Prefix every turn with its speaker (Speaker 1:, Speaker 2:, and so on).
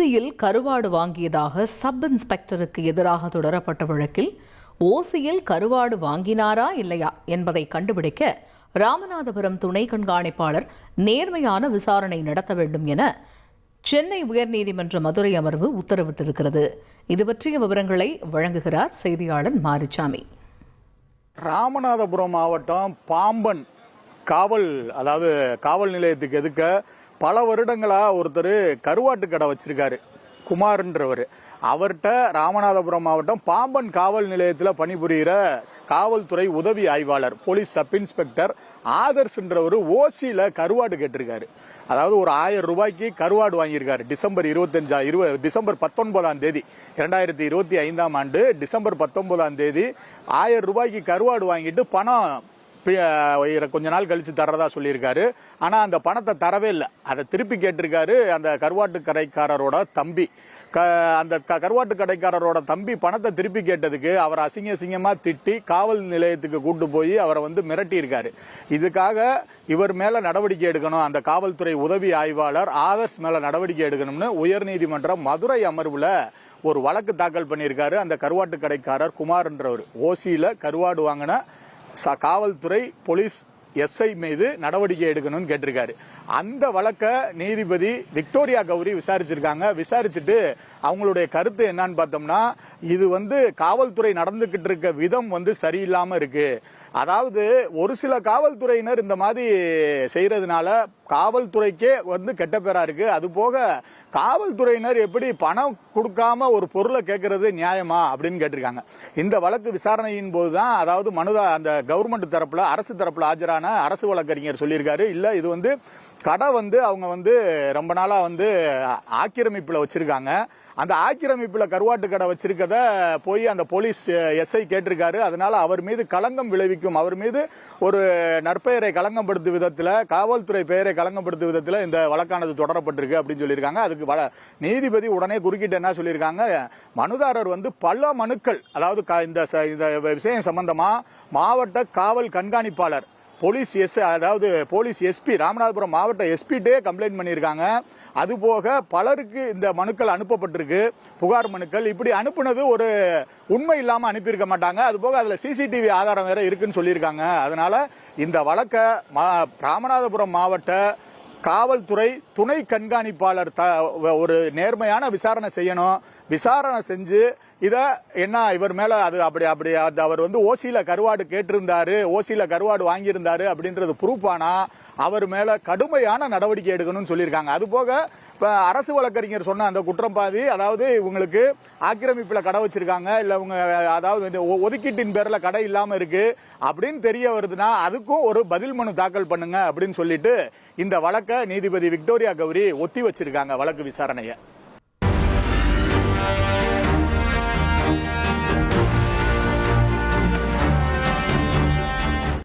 Speaker 1: ஓசியில் கருவாடு வாங்கியதாக சப் இன்ஸ்பெக்டருக்கு எதிராக தொடரப்பட்ட வழக்கில் ஓசியில் கருவாடு வாங்கினாரா இல்லையா என்பதை கண்டுபிடிக்க ராமநாதபுரம் துணை கண்காணிப்பாளர் நேர்மையான விசாரணை நடத்த வேண்டும் என சென்னை உயர்நீதிமன்ற மதுரை அமர்வு உத்தரவிட்டிருக்கிறது. இது பற்றிய விவரங்களை வழங்குகிறார் செய்தியாளர் மாரிசாமி.
Speaker 2: ராமநாதபுரம் மாவட்டம் பாம்பன் காவல் நிலையத்துக்கு எதுக்க பல வருடங்களா ஒருத்தர் கருவாட்டு கடை வச்சிருக்காரு, குமார்ன்றவர். அவர்கிட்ட ராமநாதபுரம் மாவட்டம் பாம்பன் காவல் நிலையத்தில் பணிபுரிகிற காவல்துறை உதவி ஆய்வாளர் போலீஸ் சப் இன்ஸ்பெக்டர் ஆதர்ஸ்ன்றவர் ஓசியில கருவாடு கேட்டிருக்காரு. அதாவது ஒரு 1000 ரூபாய்க்கு கருவாடு வாங்கியிருக்காரு. டிசம்பர் 19ஆம் தேதி 2025ஆம் ஆண்டு டிசம்பர் 19ஆம் தேதி 1000 ரூபாய்க்கு கருவாடு வாங்கிட்டு பணம் கொஞ்ச நாள் கழிச்சு தர்றதா சொல்லியிருக்காரு. ஆனா அந்த பணத்தை தரவே இல்லை. அதை திருப்பி கேட்டிருக்காரு அந்த கருவாட்டு கடைக்காரரோட தம்பி. அந்த கருவாட்டு கடைக்காரரோட தம்பி பணத்தை திருப்பி கேட்டதுக்கு அவர் அசிங்கமா திட்டி காவல் நிலையத்துக்கு கூட்டு போய் அவரை மிரட்டி இருக்காரு. இதுக்காக இவர் மேல நடவடிக்கை எடுக்கணும், அந்த காவல்துறை உதவி ஆய்வாளர் ஆதர்ஸ் மேல நடவடிக்கை எடுக்கணும்னு உயர்நீதிமன்றம் மதுரை அமர்வுல ஒரு வழக்கு தாக்கல் பண்ணியிருக்காரு. அந்த கருவாட்டு கடைக்காரர் குமார்ன்றவர் ஓசியில கருவாடு வாங்கின காவல்துறை போலீஸ் எஸ்ஐ மீது நடவடிக்கை எடுக்கணும்னு கேட்டிருக்காரு. அந்த வழக்கை நீதிபதி விக்டோரியா கௌரி விசாரிச்சிருக்காங்க. விசாரிச்சுட்டு அவங்களுடைய கருத்து என்னன்னு பார்த்தோம்னா, இது காவல்துறை நடந்துகிட்டு இருக்க விதம் சரியில்லாம இருக்கு. அதாவது ஒரு சில காவல்துறையினர் இந்த மாதிரி செய்யறதுனால காவல்துறைக்கே கெட்ட பேரா இருக்கு. அது போக காவல்துறையினர் எப்படி பணம் கொடுக்காம ஒரு பொருளை கேட்கறது நியாயமா அப்படின்னு கேட்டிருக்காங்க. இந்த வழக்கு விசாரணையின் போதுதான் அதாவது அந்த கவர்மெண்ட் தரப்புல அரசு தரப்புல ஆஜரான அரசு வழக்கறிஞர் சொல்லியிருக்காரு, இல்ல இது கடை அவங்க ரொம்ப நாளா ஆக்கிரமிப்புல வச்சிருக்காங்க. அந்த ஆக்கிரமிப்புல கருவாட்டு கடை வச்சிருக்கத போய் அந்த போலீஸ் எஸ்ஐ கேட்டிருக்காரு. அதனால அவர் மீது களங்கம் விளைவிக்கும், அவர் மீது ஒரு நற்பெயரை களங்கப்படுத்தும் விதத்துல, காவல்துறை பெயரை களங்கப்படுத்தும் விதத்துல இந்த வழக்கானது தொடரப்பட்டிருக்கு அப்படின்னு சொல்லியிருக்காங்க. அதுக்கு நீதிபதி உடனே குறுக்கிட்டு என்ன சொல்லியிருக்காங்க, மனுதாரர் பல மனுக்கள், அதாவது இந்த விஷயம் சம்பந்தமா மாவட்ட காவல் கண்காணிப்பாளர் போலீஸ் எஸ்பி ராமநாதபுரம் மாவட்ட எஸ்பிட்டே கம்ப்ளைண்ட் பண்ணியிருக்காங்க. அதுபோக பலருக்கு இந்த மனுக்கள் அனுப்பப்பட்டிருக்கு, புகார் மனுக்கள். இப்படி அனுப்புனது ஒரு உண்மை இல்லாம அனுப்பியிருக்க மாட்டாங்க. அதுபோக அதுல சிசிடிவி ஆதாரம் வேற இருக்குன்னு சொல்லியிருக்காங்க. அதனால இந்த வழக்கை ராமநாதபுரம் மாவட்ட காவல்துறை துணை கண்காணிப்பாளர் ஒரு நேர்மையான விசாரணை செய்யணும். விசாரணை செஞ்சு இத என்ன இவர் மேல அவர் ஓசியில கருவாடு கேட்டிருந்தாரு, ஓசியில கருவாடு வாங்கியிருந்தாரு அப்படின்றது ப்ரூஃப் ஆனா அவர் மேல கடுமையான நடவடிக்கை எடுக்கணும்னு சொல்லியிருக்காங்க. அது போக அரசு வழக்கறிஞர் சொன்ன அந்த குற்றப்பாதி, அதாவது இவங்களுக்கு ஆக்கிரமிப்புல கடை வச்சிருக்காங்க, இல்ல இவங்க அதாவது ஒதுக்கீட்டின் பேர்ல கடை இல்லாம இருக்கு அப்படின்னு தெரிய வருதுன்னா அதுக்கும் ஒரு பதில் மனு தாக்கல் பண்ணுங்க அப்படின்னு சொல்லிட்டு இந்த வழக்கை நீதிபதி விக்டோரியா கௌரி ஒத்தி வச்சிருக்காங்க வழக்கு விசாரணையை.